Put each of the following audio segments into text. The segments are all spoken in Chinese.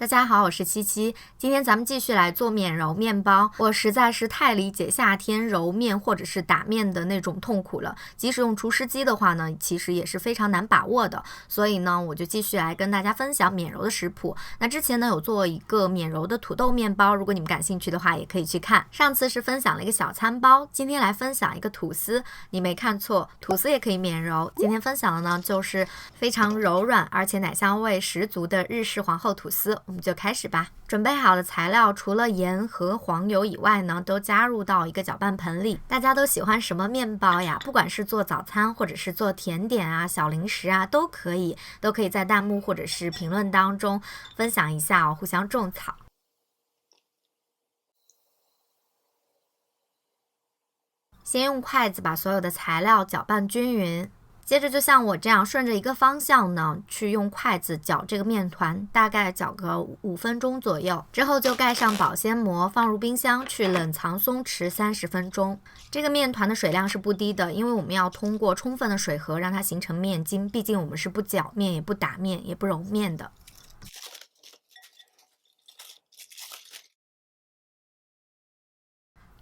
大家好，我是七七。今天咱们继续来做免揉面包。我实在是太理解夏天揉面或者是打面的那种痛苦了。即使用除湿机的话呢，其实也是非常难把握的。所以呢，我就继续来跟大家分享免揉的食谱。那之前呢，有做一个免揉的土豆面包，如果你们感兴趣的话，也可以去看。上次是分享了一个小餐包，今天来分享一个吐司。你没看错，吐司也可以免揉。今天分享的呢，就是非常柔软而且奶香味十足的日式皇后吐司。我们就开始吧。准备好的材料除了盐和黄油以外呢，都加入到一个搅拌盆里。大家都喜欢什么面包呀？不管是做早餐或者是做甜点啊、小零食啊，都可以在弹幕或者是评论当中分享一下哦，互相种草。先用筷子把所有的材料搅拌均匀。接着就像我这样顺着一个方向呢，去用筷子搅这个面团，大概搅个5分钟左右。之后就盖上保鲜膜，放入冰箱去冷藏松弛30分钟。这个面团的水量是不低的，因为我们要通过充分的水合让它形成面筋，毕竟我们是不搅面、也不打面、也不揉面的。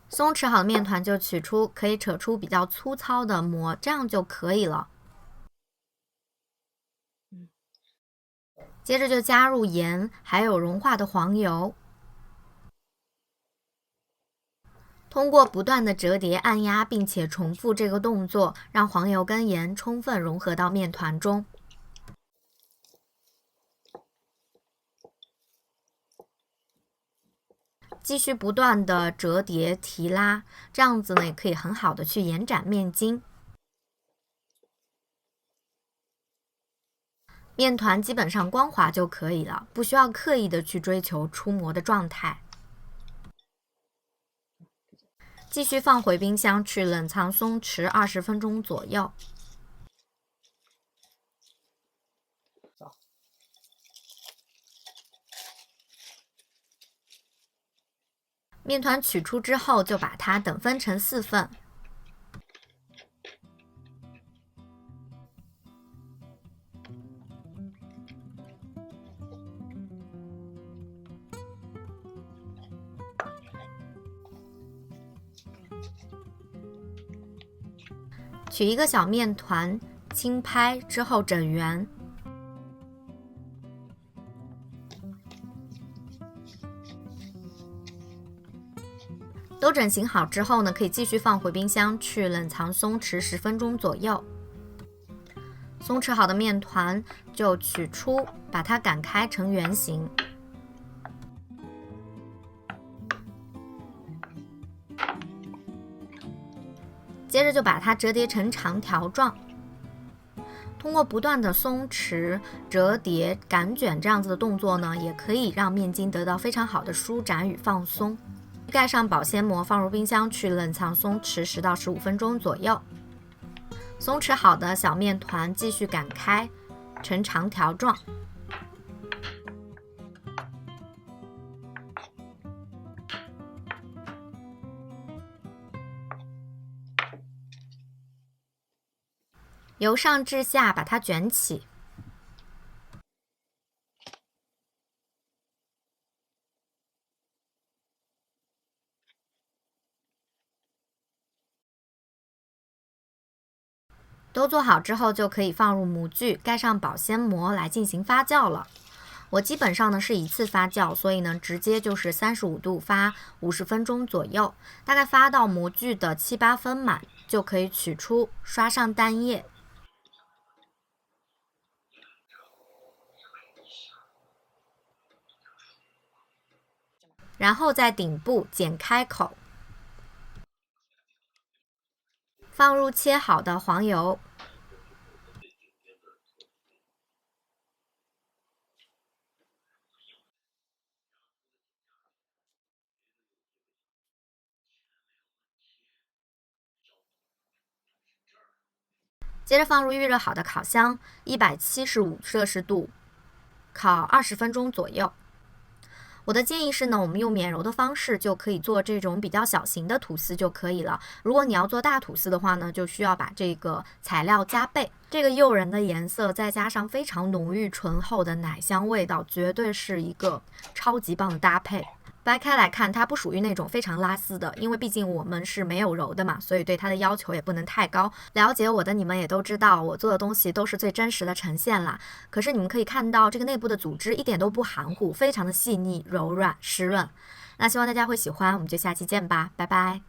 松弛好的面团就取出，可以扯出比较粗糙的膜，这样就可以了。接着就加入盐，还有融化的黄油。通过不断的折叠、按压，并且重复这个动作，让黄油跟盐充分融合到面团中。继续不断的折叠、提拉，这样子呢也可以很好的去延展面筋。面团基本上光滑就可以了，不需要刻意的去追求出模的状态。继续放回冰箱去冷藏松弛20分钟左右。面团取出之后，就把它等分成4份。取一个小面团，轻拍之后整圆。都整形好之后呢，可以继续放回冰箱去冷藏松弛10分钟左右。松弛好的面团就取出，把它擀开成圆形。接着就把它折叠成长条状。通过不断的松弛、折叠、擀卷这样子的动作呢，也可以让面筋得到非常好的舒展与放松。盖上保鲜膜，放入冰箱去冷藏松弛10到15分钟左右。松弛好的小面团继续擀开成长条状。由上至下把它卷起。都做好之后，就可以放入模具，盖上保鲜膜来进行发酵了。我基本上呢是一次发酵，所以呢直接就是35度发50分钟左右，大概发到模具的7、8分满，就可以取出，刷上蛋液。然后在顶部剪开口，放入切好的黄油，接着放入预热好的烤箱，175摄氏度，烤20分钟左右。我的建议是呢，我们用免揉的方式就可以做这种比较小型的吐司就可以了。如果你要做大吐司的话呢，就需要把这个材料加倍。这个诱人的颜色再加上非常浓郁醇厚的奶香味道，绝对是一个超级棒的搭配。掰开来看，它不属于那种非常拉丝的，因为毕竟我们是没有揉的嘛，所以对它的要求也不能太高。了解我的你们也都知道，我做的东西都是最真实的呈现啦。可是你们可以看到，这个内部的组织一点都不含糊，非常的细腻、柔软、湿润。那希望大家会喜欢，我们就下期见吧，拜拜。